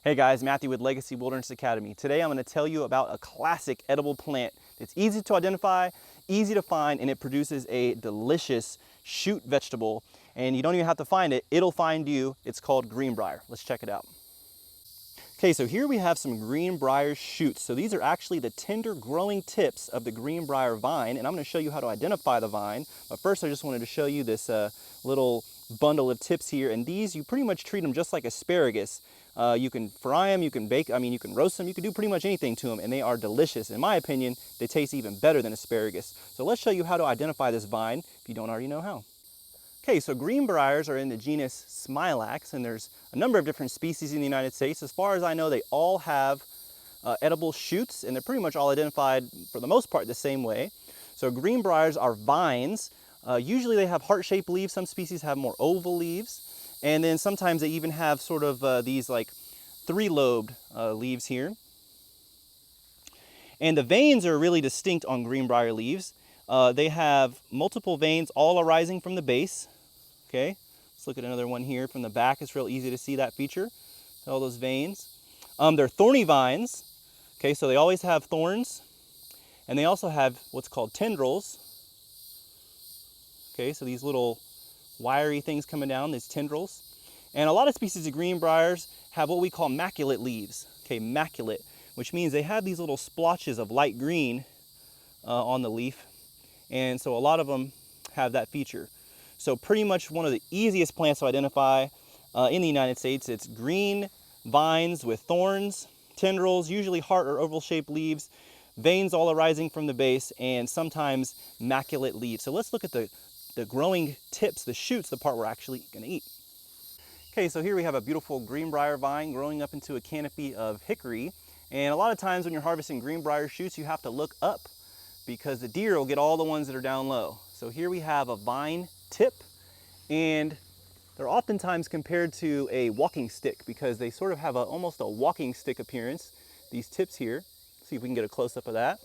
Hey guys, Matthew with Legacy Wilderness Academy. Today I'm going to tell you about a classic edible plant that's easy to identify, easy to find, and it produces a delicious shoot vegetable. And you don't even have to find it, it'll find you. It's called Greenbrier. Let's check it out. Okay, so here we have some Greenbrier shoots. So these are actually the tender growing tips of the Greenbrier vine, and I'm going to show you how to identify the vine. But first I just wanted to show you this little bundle of tips here, and these you pretty much treat them just like asparagus. You can fry them, you can bake, you can roast them, you can do pretty much anything to them, and they are delicious. In my opinion, they taste even better than asparagus. So let's show you how to identify this vine if you don't already know how. Okay, so Greenbriers are in the genus Smilax, and there's a number of different species in the United States. As far as I know, they all have edible shoots, and they're pretty much all identified, for the most part, the same way. So Greenbriers are vines. Usually they have heart-shaped leaves. Some species have more oval leaves. And then sometimes they even have sort of these like three-lobed leaves here. And the veins are really distinct on Greenbrier leaves. They have multiple veins all arising from the base. Okay, let's look at another one here from the back. It's real easy to see that feature, all those veins. They're thorny vines. Okay, so they always have thorns. And they also have what's called tendrils. Okay, so these little wiry things coming down, these tendrils. And a lot of species of Greenbriers have what we call maculate leaves. Okay, maculate, which means they have these little splotches of light green on the leaf. And so a lot of them have that feature. So pretty much one of the easiest plants to identify in the United States. It's green vines with thorns, tendrils, usually heart or oval shaped leaves, veins all arising from the base, and sometimes maculate leaves. So let's look at the growing tips, the shoots, the part we're actually gonna eat. Okay, so here we have a beautiful Greenbrier vine growing up into a canopy of hickory. And a lot of times when you're harvesting Greenbrier shoots, you have to look up because the deer will get all the ones that are down low. So here we have a vine tip, and they're oftentimes compared to a walking stick because they sort of have almost a walking stick appearance, these tips here. Let's see if we can get a close-up of that.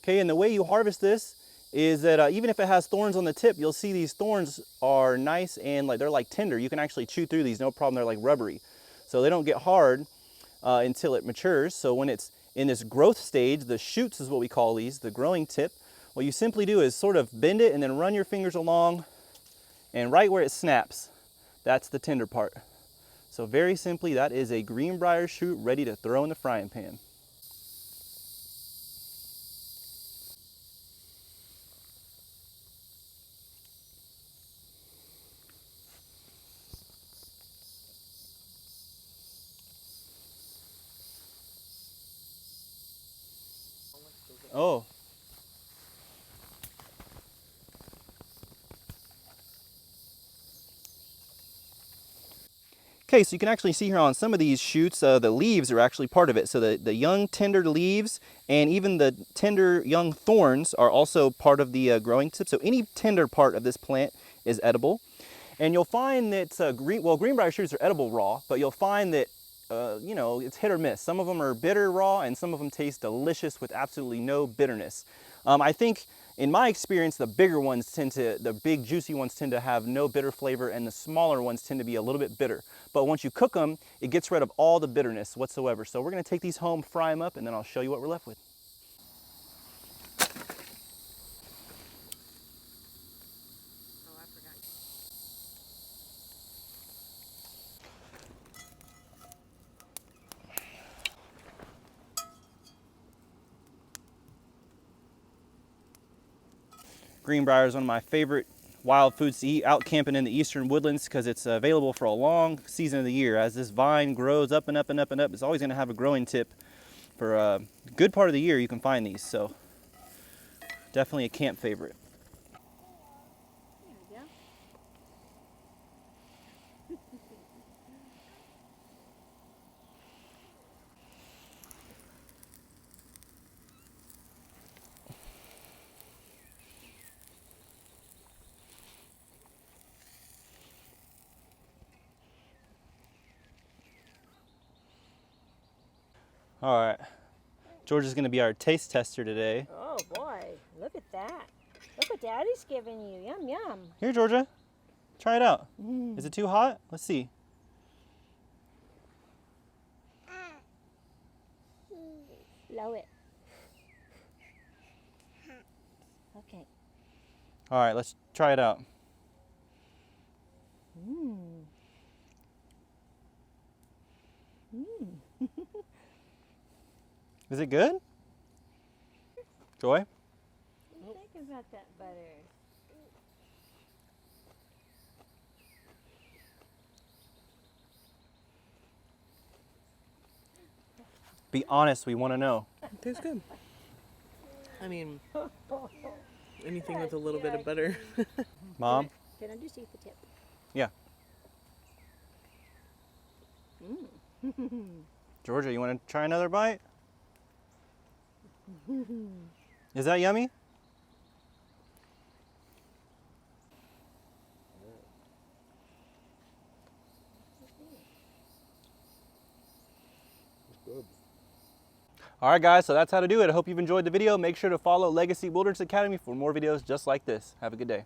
Okay, and the way you harvest this is that even if it has thorns on the tip, you'll see these thorns are nice and they're like tender. You can actually chew through these, no problem. They're like rubbery. So they don't get hard until it matures. So when it's in this growth stage, the shoots is what we call these, the growing tip. What you simply do is sort of bend it and then run your fingers along, and right where it snaps, that's the tender part. So very simply, that is a Greenbrier shoot ready to throw in the frying pan. Oh. Okay, so you can actually see here on some of these shoots, the leaves are actually part of it. So the young tender leaves and even the tender young thorns are also part of the growing tip. So any tender part of this plant is edible. And you'll find that, Greenbrier shoots are edible raw, but you'll find that, it's hit or miss. Some of them are bitter raw and some of them taste delicious with absolutely no bitterness. I think in my experience, the big juicy ones tend to have no bitter flavor, and the smaller ones tend to be a little bit bitter. But once you cook them, it gets rid of all the bitterness whatsoever. So we're gonna take these home, fry them up, and then I'll show you what we're left with. Greenbrier is one of my favorite wild foods to eat out camping in the eastern woodlands because it's available for a long season of the year. As this vine grows up and up and up and up, it's always going to have a growing tip. For a good part of the year you can find these, so definitely a camp favorite. There we go. All right, George is going to be our taste tester today. Oh boy, look at that. Look what Daddy's giving you. Yum, yum. Here, Georgia, try it out. Is it too hot? Let's see. Blow it. Okay. All right, let's try it out. Mmm. Mmm. Is it good? Joy? What do you think about that butter? Be honest, we want to know. It tastes good. I mean, anything with a little bit of butter. Mom? Can I just eat the tip? Yeah. Mmm. Georgia, you want to try another bite? Is that yummy? Good. All right, guys, so that's how to do it. I hope you've enjoyed the video. Make sure to follow Legacy Wilderness Academy for more videos just like this. Have a good day.